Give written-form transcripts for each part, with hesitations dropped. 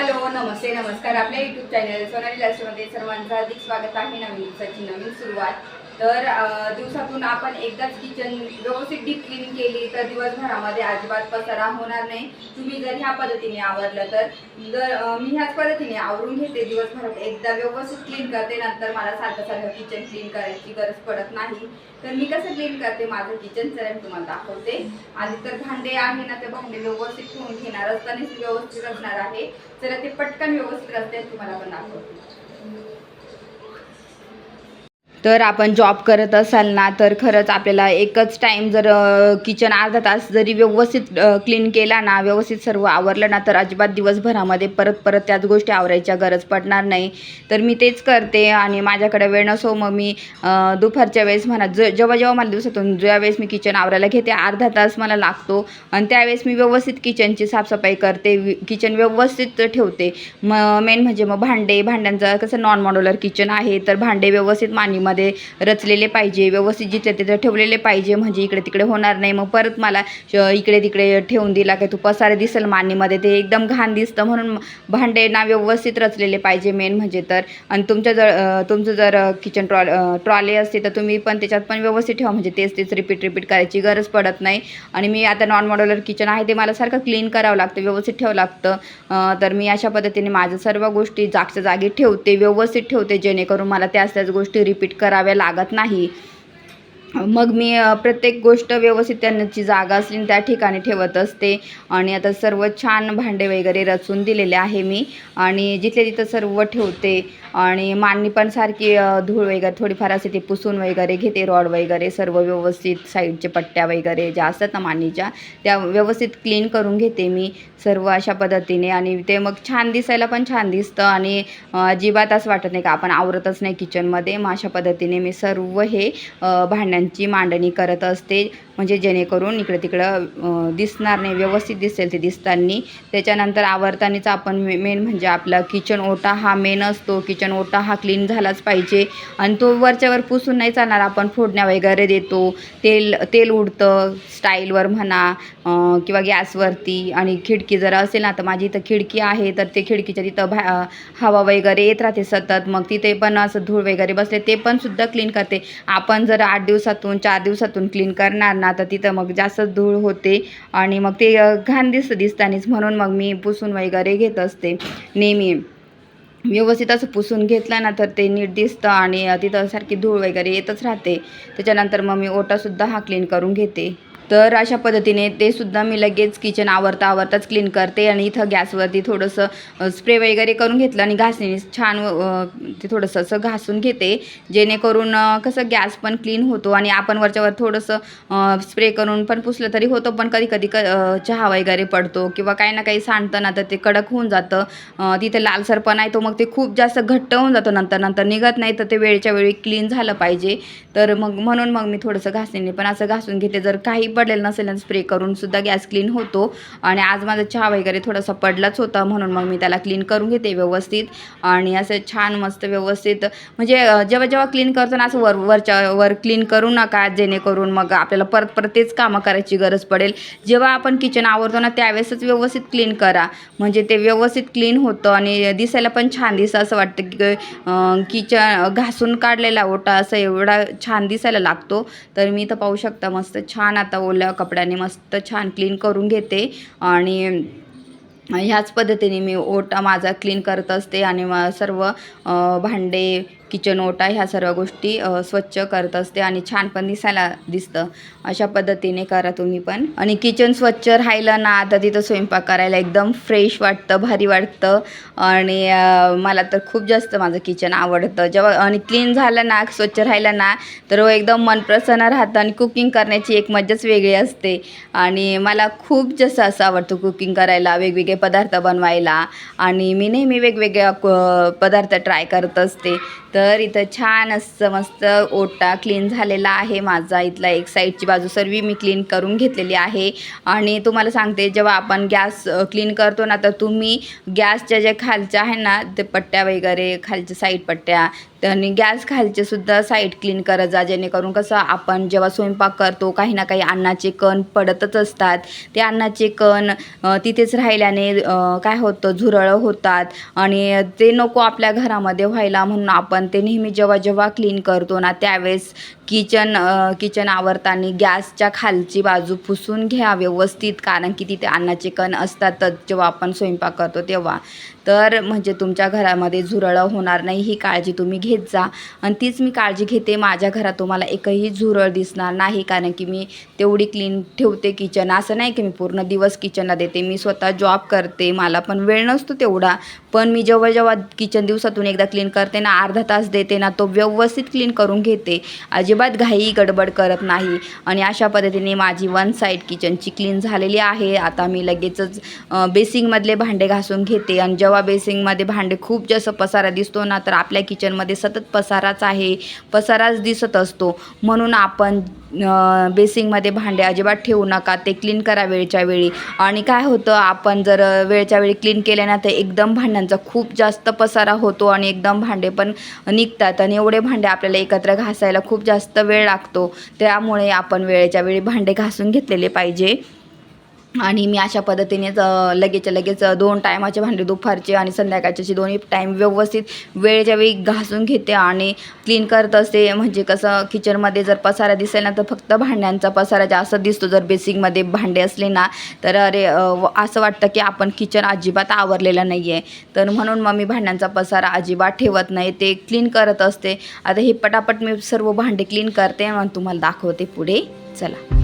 Hello नमस्ते नमस्कार आपल्या YouTube channel Sonali लाईफस्टाईलमध्ये सर्वांचं हार्दिक स्वागत आहे। नवीन दिवसाची नवीन सुरुवात। तर दिवसातून आपण एकदाच किचन व्यवस्थित डीप क्लीन केली तर दिवसभरामध्ये अजिबात पसारा होणार नाही। तुम्ही जर ह्या पद्धतीने आवरलं तर मी ह्याच पद्धतीने आवरून घेते, दिवसभरात एकदा व्यवस्थित क्लीन करते, नंतर मला सारखं सारखं किचन क्लीन करायची गरज पडत नाही। तर मी कसं क्लीन करते माझं किचन चला मी तुम्हाला दाखवते। आधी तर भांडे आहे ना, ते भांडे व्यवस्थित ठेवून घेणार असताना व्यवस्थित असणार आहे। चला ते पटकन व्यवस्थित असते तुम्हाला पण दाखवते। तर आपण जॉब करत असाल ना तर खरंच आपल्याला एकच टाइम जर किचन अर्धा तास जरी व्यवस्थित क्लीन केला ना, व्यवस्थित सर्व आवरलं ना, तर अजिबात दिवसभरामध्ये परत त्याच गोष्टी आवरायच्या गरज पडणार नाही। तर मी तेच करते आणि माझ्याकडे वेळ नसो मग मी दुपारच्या वेळेस म्हणा जेव्हा मला दिवसातून ज्यावेळेस मी किचन आवरायला घेते अर्धा तास मला लागतो आणि त्यावेळेस मी व्यवस्थित किचनची साफसफाई करते, किचन व्यवस्थित ठेवते। मेन म्हणजे मग भांड्यांचं कसं नॉन मॉड्युलर किचन आहे तर भांडे व्यवस्थित मांडीमध्ये रचलेले पाहिजे, व्यवस्थित जिथे तिथे ठेवलेले पाहिजे, म्हणजे इकडे तिकडे होणार नाही। मग परत मला इकडे तिकडे ठेवून दिला की तू पसारे दिसेल मांडीमध्ये, ते एकदम घाण दिसतं, म्हणून भांडे ना व्यवस्थित रचलेले पाहिजे मेन म्हणजे तर। आणि तुमचं जर किचन ट्रॉली असते तर तुम्ही पण त्याच्यात पण व्यवस्थित ठेवा, म्हणजे तेच रिपीट करायची गरज पडत नाही। आणि मी आता नॉन मॉड्युलर किचन आहे ते मला सारखं क्लीन करावं लागतं, व्यवस्थित ठेवावं लागतं। तर मी अशा पद्धतीने माझ्या सर्व गोष्टी जागच्या जागी ठेवते, व्यवस्थित ठेवते, जेणेकरून मला त्याच गोष्टी रिपीट कराव्या लागत नाही। मग मी प्रत्येक गोष्ट व्यवस्थित त्यांची जागा असली त्या ठिकाणी ठेवत असते। आणि आता सर्व छान भांडे वगैरे रचून दिलेले आहे मी, आणि जिथे तिथं सर्व ठेवते। आणि मांडणी पण सारखी धूळ वगैरे थोडीफार असते ती पुसून वगैरे घेते, रॉड वगैरे सर्व व्यवस्थित साईडचे पट्ट्या वगैरे ज्या असतात ना मांडणीच्या त्या व्यवस्थित क्लीन करून घेते मी सर्व अशा पद्धतीने। आणि ते मग छान दिसायला पण छान दिसतं आणि अजिबात असं वाटत नाही का आपण आवरतच नाही किचनमध्ये। मग अशा पद्धतीने मी सर्व हे भांड्यांची मांडणी करत असते, म्हणजे जेणेकरून इकडे तिकडं दिसणार नाही, व्यवस्थित दिसेल ते दिसताना। त्याच्यानंतर आवरतानाच आपण मेन म्हणजे आपला किचन ओटा हा मेन असतो, किचन ओटा हा क्लीन झालाच पाहिजे। आणि तो वरच्यावर पुसून नाही चालणार, आपण फोडण्या वगैरे देतो, तेल उडतं स्टाईलवर म्हणा किंवा गॅसवरती। आणि खिडकी जर असेल ना, तर माझी इथं खिडकी आहे तर ते खिडकीच्या तिथं हवा वगैरे येत राहते सतत, मग तिथे पण असं धूळ वगैरे बसले ते पण सुद्धा क्लीन करते। आपण जर 8 दिवसातून 4 दिवसातून क्लीन करणार ना तर तिथं मग जास्त धूळ होते आणि मग ते घाण दिसतानीच, म्हणून मग मी पुसून वगैरे घेत असते नेहमी। व्यवस्थित असं पुसून घेतलं ना तर ते नीट दिसतं आणि तिथं सारखी धूळ वगैरे येतच राहते। त्याच्यानंतर मग मी ओटासुद्धा हा क्लीन करून घेते। तर अशा पद्धतीने ते सुद्धा मी लगेच किचन आवरताच क्लीन करते। आणि इथं गॅसवरती थोडंसं स्प्रे वगैरे करून घेतलं आणि घासणीने छान ते थोडंसं असं घासून घेते, जेणेकरून कसं गॅस पण क्लीन होतो। आणि आपण वरच्यावर थोडंसं स्प्रे करून पण पुसलं तरी होतं, पण कधी चहा वगैरे पडतो किंवा काही ना काही सांडतं ना तर ते कडक होऊन जातं, तिथे लालसरपणा येतो, मग ते खूप जास्त घट्ट होऊन जातं, नंतर निघत नाही। तर ते वेळच्या वेळी क्लीन झालं पाहिजे, तर म्हणून मी थोडंसं घासणीने पण असं घासून घेते। जर काही पडलेलं नसेल ना स्प्रे करून सुद्धा गॅस क्लीन होतो। आणि आज माझा चहा वगैरे थोडासा पडलाच होता, म्हणून मग मी त्याला क्लीन करून घेते व्यवस्थित। आणि असं छान मस्त व्यवस्थित, म्हणजे जेव्हा क्लीन करतो ना असं वर क्लीन करू नका, जेणेकरून मग आपल्याला परत तेच कामं करायची गरज पडेल। जेव्हा आपण किचन आवरतो ना त्यावेळेसच व्यवस्थित क्लीन करा, म्हणजे ते व्यवस्थित क्लीन होतं आणि दिसायला पण छान दिसतं। असं वाटतं की किचन घासून काढलेला ओटा असं एवढा छान दिसायला लागतो। तर मी इथं पाहू शकता मस्त छान आता ओल्या कपड्याने मस्त छान क्लीन करून घेते। आणि ह्याच पद्धतीने मी ओटा माझा क्लीन करत असते आणि सर्व भांडे किचन ओटा ह्या सर्व गोष्टी स्वच्छ करत असते आणि छान पण दिसतं। अशा पद्धतीने करा तुम्ही पण। आणि किचन स्वच्छ राहिलं ना तर तिथं स्वयंपाक करायला एकदम फ्रेश वाटतं, भारी वाटतं। आणि मला तर खूप जास्त माझं किचन आवडतं जेव्हा आणि क्लीन झालं ना, स्वच्छ राहिलं ना तर एकदम मन प्रसन्न राहतं आणि कुकिंग करण्याची एक मजाच वेगळी असते। आणि मला खूप जास्त असं आवडतं कुकिंग करायला, वेगवेगळे पदार्थ बनवायला, आणि मी नेहमी वेगवेगळ्या पदार्थ ट्राय करत असते। तर इथं छान असं मस्त ओटा क्लीन झालेला आहे माझा, इथला एक साईडची बाजू सर्व मी क्लीन करून घेतलेली आहे। आणि तुम्हाला सांगते जेव्हा आपण गॅस क्लीन करतो ना तर तुम्ही गॅसच्या ज्या खालच्या आहे ना ते पट्ट्या वगैरे खालच्या साईड पट्ट्या आणि गॅस खालचे सुद्धा साईड क्लीन करत जा, जेणेकरून कसं आपण जेव्हा स्वयंपाक करतो काही ना काही अन्नाचे कण पडतच असतात. ते अन्नाचे कण तिथेच राहिल्याने काय होतं, झुरळं होतात आणि ते नको आपल्या घरामध्ये व्हायला, म्हणून आपण ते नेहमी जेव्हा जेव्हा क्लीन करतो ना त्यावेळेस किचन आवरताना गॅसच्या खालची बाजू पुसून घ्या व्यवस्थित, कारण की तिथे अन्नाचे कण असतातच जेव्हा आपण स्वयंपाक करतो तेव्हा. तर म्हणजे तुमच्या घरामध्ये झुरळं होणार नाही ही काळजी तुम्ही घेत जा. आणि तीच मी काळजी घेते. माझ्या घरात तुम्हाला एकही झुरळ दिसणार नाही, कारण की मी तेवढी क्लीन ठेवते किचन. असं नाही की मी पूर्ण दिवस किचनला देते, मी स्वतः जॉब करते, मला पण वेळ नसतो तेवढा. पण मी जेव्हा जेव्हा किचन दिवसातून एकदा क्लीन करते ना, अर्धा तास देते ना, तो व्यवस्थित क्लीन करून घेते, अजिबात घाई गडबड करत नाही. आणि अशा पद्धतीने माझी वन साईड किचनची क्लीन झालेली आहे. आता मी लगेचच बेसिंगमधले भांडे घासून घेते. आणि जेव्हा बेसिंगमध्ये भांडे खूप जास्त पसारा दिसतो ना, तर आपल्या किचनमध्ये सतत पसाराच आहे, पसाराच दिसत असतो. म्हणून आपण बेसिंगमध्ये भांडे अजिबात ठेवू नका, ते क्लीन करा वेळच्या वेळी. आणि काय होतं, आपण जर वेळच्या वेळी क्लीन केले ना, तर एकदम भांड्यांचा खूप जास्त पसारा होतो आणि एकदम भांडे पण निघतात. आणि एवढे भांडे आपल्याला एकत्र घासायला खूप जास्त वेळ लागतो. त्यामुळे आपण वेळेच्या वेळी भांडे घासून घेतलेले पाहिजे. आणि मी अशा पद्धतीनेच लगेच 2 टायमाचे भांडे, दुपारचे आणि संध्याकाळचे, असे दोन्ही टाईम व्यवस्थित वेळेच्या वेळी घासून घेते आणि क्लीन करत असते. म्हणजे कसं, किचनमध्ये जर पसारा दिसेल ना, तर फक्त भांड्यांचा पसारा जास्त दिसतो. जर बेसिंगमध्ये भांडे असले ना, तर असं वाटतं की आपण किचन अजिबात आवरलेलं नाही आहे. तर म्हणून मग मी भांड्यांचा पसारा अजिबात ठेवत नाही, ते क्लीन करत असते. आता हे पटापट मी सर्व भांडे क्लीन करते आणि तुम्हाला दाखवते पुढे. चला.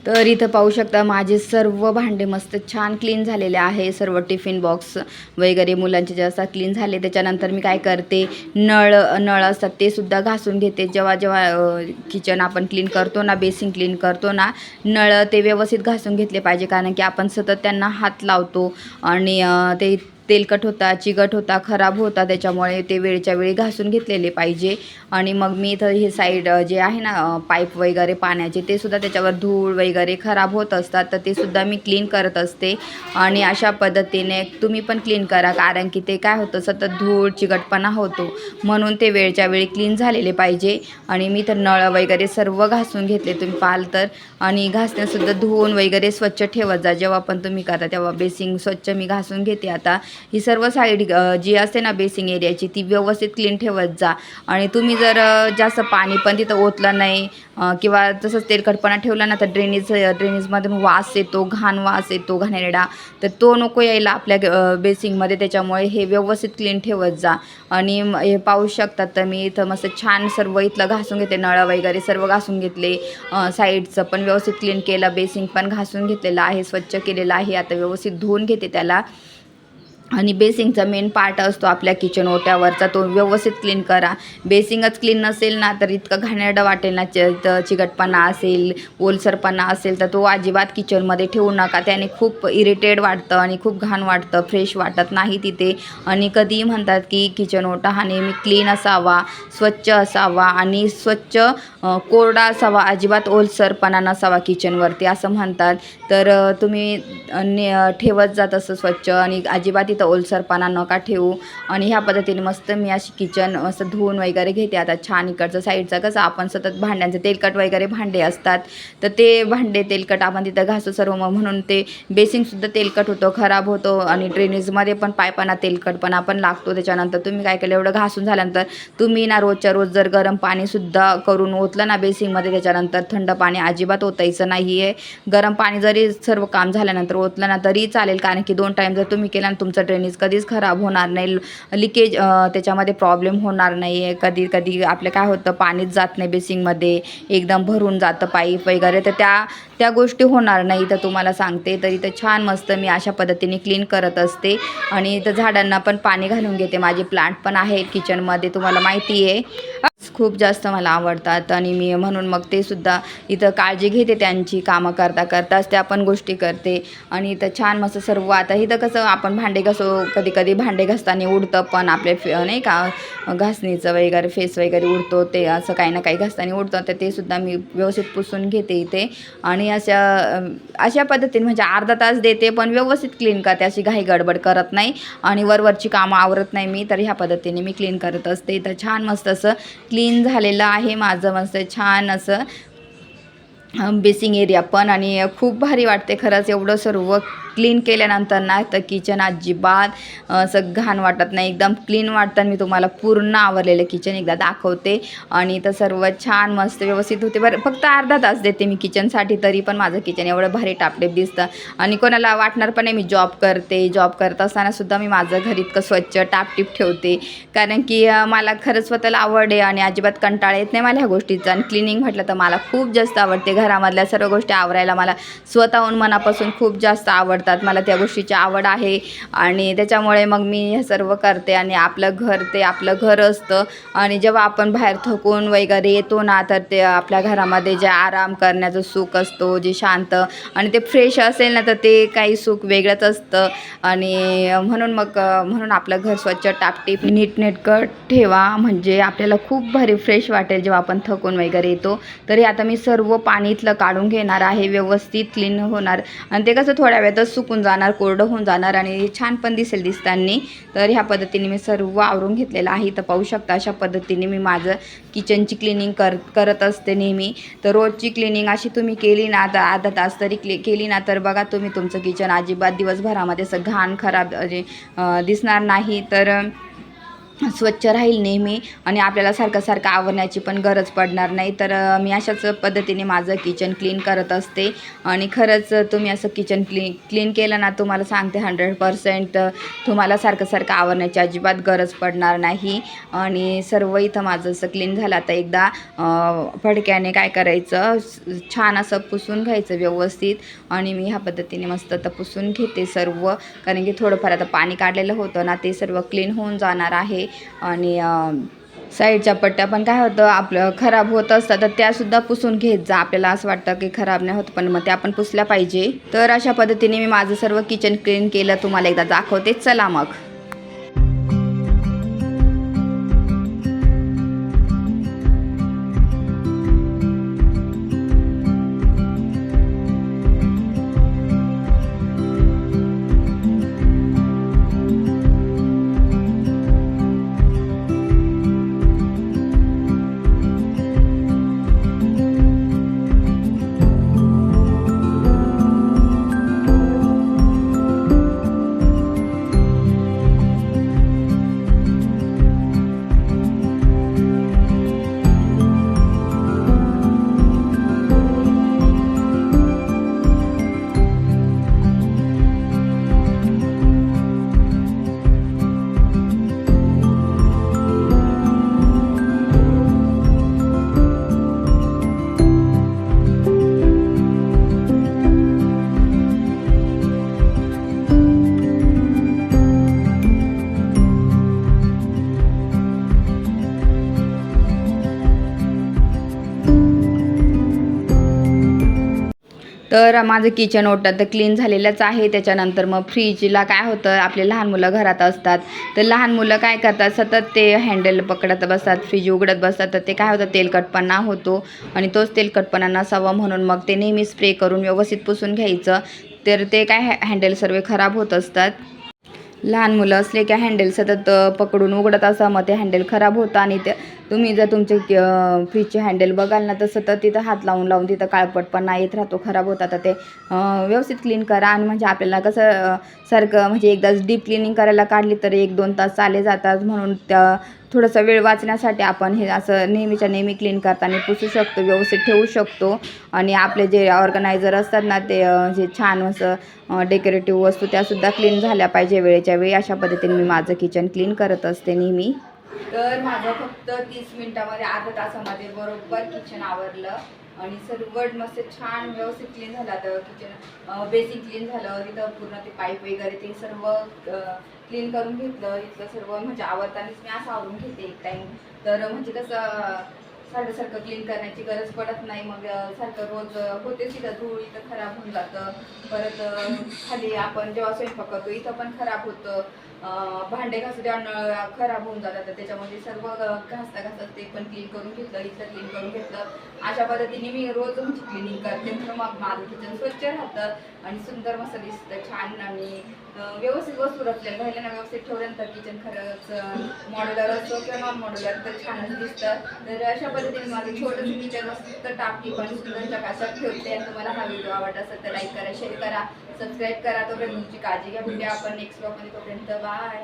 तर इथं पाहू शकता माझे सर्व भांडे मस्त छान क्लीन झालेले आहे. सर्व टिफिन बॉक्स वगैरे मुलांचे जे असतात क्लीन झाले. त्याच्यानंतर मी काय करते, नळ असतात ते सुद्धा घासून घेते. जेव्हा किचन आपण क्लीन करतो ना, बेसिंग क्लीन करतो ना, नळ ते व्यवस्थित घासून घेतले पाहिजे, कारण की आपण सतत त्यांना हात लावतो आणि ते तेलकट होता, चिकट होता, खराब होता. त्याच्यामुळे ते वेळच्या वेळी घासून घेतलेले पाहिजे. आणि मग मी इथं हे साईड जे आहे ना पाईप वगैरे पाण्याचे, ते सुद्धा त्याच्यावर धूळ वगैरे खराब होत असतात, तर ते सुद्धा मी क्लीन करत असते. आणि अशा पद्धतीने तुम्ही पण क्लीन करा, कारण की ते काय होतं, सतत धूळ चिकटपणा होतो, म्हणून ते वेळच्या वेळी क्लीन झालेले पाहिजे. आणि मी तर नळ वगैरे सर्व घासून घेतले तुम्ही पाहाल तर. आणि घासण्यासुद्धा धुवून वगैरे स्वच्छ ठेवत जा. जेव्हा पण तुम्ही करता तेव्हा बेसिंग स्वच्छ मी घासून घेते. आता ही सर्व साईड जी असते ना बेसिंग एरियाची, ती व्यवस्थित क्लीन ठेवत जा. आणि तुम्ही जर जास्त पाणी पण तिथं ओतलं नाही किंवा तसंच तेलकटपणा ठेवला ना, तर ड्रेनेजमधून वास येतो, घाण वास येतो घाणेरडा, तर तो नको यायला आपल्या बेसिंगमध्ये. त्याच्यामुळे हे व्यवस्थित क्लीन ठेवत जा. आणि हे पाहू शकतात तर मी इथं मस्त छान सर्व इथलं घासून घेते, नळ वगैरे सर्व घासून घेतले. साईडचं पण व्यवस्थित क्लीन केलं, बेसिंग पण घासून घेतलेलं आहे, स्वच्छ केलेलं आहे. आता व्यवस्थित धुवून घेते त्याला. आणि बेसिंगचा मेन पार्ट असतो आपल्या किचन ओट्यावरचा, तो व्यवस्थित क्लीन करा. बेसिंगच क्लीन नसेल ना तर इतकं घाणेरडं वाटेल ना, चिकटपणा असेल, ओलसरपणा असेल तर तो अजिबात किचनमध्ये ठेवू नका. त्याने खूप इरिटेट वाटतं आणि खूप घाण वाटतं, फ्रेश वाटत नाही तिथे. आणि कधीही म्हणतात की किचन ओटा हा नेहमी क्लीन असावा, स्वच्छ असावा आणि स्वच्छ कोरडा असावा, अजिबात ओलसरपणा नसावा किचनवरती असं म्हणतात. तर तुम्ही ठेवत जा तसं स्वच्छ आणि अजिबात इथं ओलसरपणा नका ठेवू. आणि ह्या पद्धतीने मस्त मी अशी किचन असं धुवून वगैरे घेते. आता छान इकडचं साईडचं कसं आपण सतत भांड्यांचे तेलकट वगैरे भांडे असतात तर ते भांडे तेलकट आपण तिथं घासू सर्व, म्हणून ते बेसिंगसुद्धा तेलकट होतो, खराब होतो आणि ड्रेनेजमध्ये पण पायपांना तेलकटपणा पण लागतो. त्याच्यानंतर तुम्ही काय केलं, एवढं घासून झाल्यानंतर तुम्ही ना रोजच्या रोज जर गरम पाणीसुद्धा करून ओतलं ना बेसिंगमध्ये, त्याच्यानंतर थंड पाणी अजिबात ओतायचं नाही आहे. गरम पाणी जरी सर्व काम झाल्यानंतर ओतलं ना तरी चालेल, कारण की 2 टाईम जर तुम्ही केला ना तुमचं ड्रेनेज कधीच खराब होणार नाही, लिकेज त्याच्यामध्ये प्रॉब्लेम होणार नाही आहे. कधी कधी आपलं काय होतं, पाणीच जात नाही बेसिंगमध्ये, एकदम भरून जातं पाईप वगैरे, तर त्या गोष्टी होणार नाही. तर तुम्हाला सांगते, तर इथं छान मस्त मी अशा पद्धतीने क्लीन करत असते. आणि इथं झाडांना पण पाणी घालून घेते. माझे प्लांट पण आहे किचनमध्ये, तुम्हाला माहिती आहे खूप जास्त मला आवडतात आणि मी म्हणून मग ते सुद्धा इथं काळजी घेते त्यांची. कामं करता करताच त्या पण गोष्टी करते. आणि इथं छान मस्त सर्व. आता इथं कसं आपण भांडे कधी कधी भांडे घासताना उडतं पण आपले नाही का घासणीचं वगैरे फेस वगैरे उडतो, ते असं काही ना काही घासताना उडतं, तर ते सुद्धा मी व्यवस्थित पुसून घेते इथे. आणि अशा पद्धतीने म्हणजे अर्धा तास देते पण व्यवस्थित क्लीन करते, अशी घाई गडबड करत नाही आणि वरवरची कामं आवरत नाही मी. तर ह्या पद्धतीने मी क्लीन करत असते. तर छान मस्त असं क्लीन झालेलं आहे माझं, मस्त छान असं बेसिंग एरिया पण. आणि खूप भारी वाटते खरंच एवढं सर्व क्लीन केल्यानंतर ना, तर किचन अजिबात असं घाण वाटत नाही, एकदम क्लीन वाटतं. मी तुम्हाला पूर्ण आवरलेलं किचन एकदा दाखवते. आणि तर सर्व छान मस्त व्यवस्थित होते. बरं फक्त अर्धा तास देते मी किचनसाठी, तरी पण माझं किचन एवढं भारी टापटेप दिसतं. आणि कोणाला वाटणार पण नाही मी जॉब करते. जॉब करत असतानासुद्धा मी माझं घर इतकं स्वच्छ टापटीप ठेवते, कारण की मला खरंच स्वतःला आवड आहे आणि अजिबात कंटाळा येत नाही मला ह्या गोष्टीचा. आणि क्लिनिंग म्हटलं तर मला खूप जास्त आवडते. घरामधल्या सर्व गोष्टी आवरायला मला स्वतःहून मनापासून खूप जास्त आवडतं. मला त्या गोष्टीची आवड आहे आणि त्याच्यामुळे मग मी हे सर्व करते. आणि आपलं घर ते आपलं घर असतं. आणि जेव्हा आपण बाहेर थकून वगैरे येतो ना, तर ते आपल्या घरामध्ये जे आराम करण्याचं सुख असतो, जे शांत आणि ते फ्रेश असेल ना, तर ते काही सुख वेगळंच असतं. आणि म्हणून आपलं घर स्वच्छ टापटीप नीटनेटकं ठेवा, म्हणजे आपल्याला खूप भारी फ्रेश वाटेल जेव्हा आपण थकून वगैरे येतो. तरी आता मी सर्व पाणी इथलं काढून घेणार आहे, व्यवस्थित क्लीन होणार आणि ते कसं थोड्या वेळातच सुकून जाणार, कोरडं होऊन जाणार आणि छान पण दिसताना. तर ह्या पद्धतीने मी सर्व आवरून घेतलेलं आहे. तर पाहू शकता अशा पद्धतीने मी माझं किचनची क्लिनिंग करत असते नेहमी. तर रोजची क्लिनिंग अशी तुम्ही केली ना, तर अर्धा तास तरी केली ना, तर बघा तुम्ही तुमचं किचन अजिबात दिवसभरामध्ये असं घाण खराब दिसणार नाही, तर स्वच्छ राहील नेहमी आणि आपल्याला सारखं आवरण्याची पण गरज पडणार नाही. तर मी अशाच पद्धतीने माझं किचन क्लीन करत असते. आणि खरंच तुम्ही असं किचन क्लीन केलं ना, तुम्हाला सांगते 100% तुम्हाला सारखं आवरण्याची अजिबात गरज पडणार नाही. आणि सर्व इथं माझं असं क्लीन झालं. आता एकदा फडक्याने काय करायचं, छान असं पुसून घ्यायचं व्यवस्थित. आणि मी ह्या पद्धतीने मस्त आता पुसून घेते सर्व, कारण की थोडंफार आता पाणी काढलेलं होतं ना, ते सर्व क्लीन होऊन जाणार आहे. आणि साईडच्या पट्ट्या पण काय होतं आपलं खराब होत असतात, तर त्यासुद्धा पुसून घेत जा. आपल्याला असं वाटतं की खराब नाही होत, पण मग त्या पण पुसल्या पाहिजे. तर अशा पद्धतीने मी माझं सर्व किचन क्लीन केलं, तुम्हाला एकदा दाखवते. चला मग. तर माझं किचन ओटा तर क्लीन झालेलंच आहे. त्याच्यानंतर मग फ्रीजला काय होतं, आपले लहान मुलं घरात असतात तर लहान मुलं काय करतात, सतत ते हँडल पकडत बसतात, फ्रीज उघडत बसतात. तर ते काय होतं, तेलकटपणा होतो आणि तोच तेलकटपणा नसावा म्हणून मग ते नेहमी स्प्रे करून व्यवस्थित पुसून घ्यायचं. तर ते काय हँडल सर्व खराब होत असतात. लहान मुलं असले की हँडल सतत पकडून उघडत असा, मग ते हँडल खराब होतं. आणि ते तुम्ही जर तुमचे फ्रीजचे हँडल बघाल ना तर सतत तिथं हात लावून लावून तिथं काळपटपणा येत राहतो, खराब होतात. तर ते व्यवस्थित क्लीन करा. आणि म्हणजे आपल्याला कसं सारखं म्हणजे एकदाच डीप क्लिनिंग करायला काढली तर 1-2 तास चाले जातात. म्हणून त्या थोडासा वेळ वाचण्यासाठी आपण हे असं नेहमीच्या नेहमी क्लीन करताना पुसू शकतो, व्यवस्थित ठेवू शकतो. आणि आपले जे ऑर्गनायझर असतात ना ते जे छान असं डेकोरेटिव्ह वस्तू त्यासुद्धा क्लीन झाल्या पाहिजे वेळेच्या वेळी. अशा पद्धतीने मी माझं किचन क्लीन करत असते नेहमी. तर माझं फक्त 30 मिनिटामध्ये, अर्ध्या तासामध्ये बरोबर किचन आवरलं आणि सर्व मस्त छान व्यवस्थित क्लीन झालं. तर किचन बेसिक क्लीन झालं, तिथं पूर्ण ते पाईप वगैरे ते सर्व क्लीन करून घेतलं. इथलं सर्व म्हणजे आवरतानाच मी असं आवरून घेते एक टाईम. तर म्हणजे कसं सारखं क्लीन करण्याची गरज पडत नाही. मग सारखं रोज होते तिथं धूळ, इथं खराब होऊन जातं. परत खाली आपण जेव्हा स्वयंपाक करतो इथं पण खराब होतं. भांडे घासू द्या खराब होऊन जातात. तर त्याच्यामध्ये सर्व घासता ते पण क्लीन करून घेतलं, इथलं क्लीन करून घेतलं. अशा पद्धतीने मी रोज म्हणजे क्लिनिंग करते. म्हणून मग माझं किचन स्वच्छ राहतं आणि सुंदर मस्त दिसतं, छान. आणि व्यवस्थित वस्तू रचल्या राहिल्या ना, व्यवस्थित ठेवल्यानंतर किचन खरंच मॉड्युलर असतो किंवा नॉन मॉड्युलर तर छानच दिसतं. तर अशा पद्धतीने माझं छोटंसं किचन मस्त टापटी पण सुंदर चकाचक ठेवते. आणि तुम्हाला हा व्हिडिओ आवडला असेल तर लाईक करा, शेअर करा, सबस्क्राईब करा. तोपर्यंत तुमची काळजी घ्या. भेटूया आपण नेक्स्ट ब्लॉगमध्ये. तोपर्यंत बाय.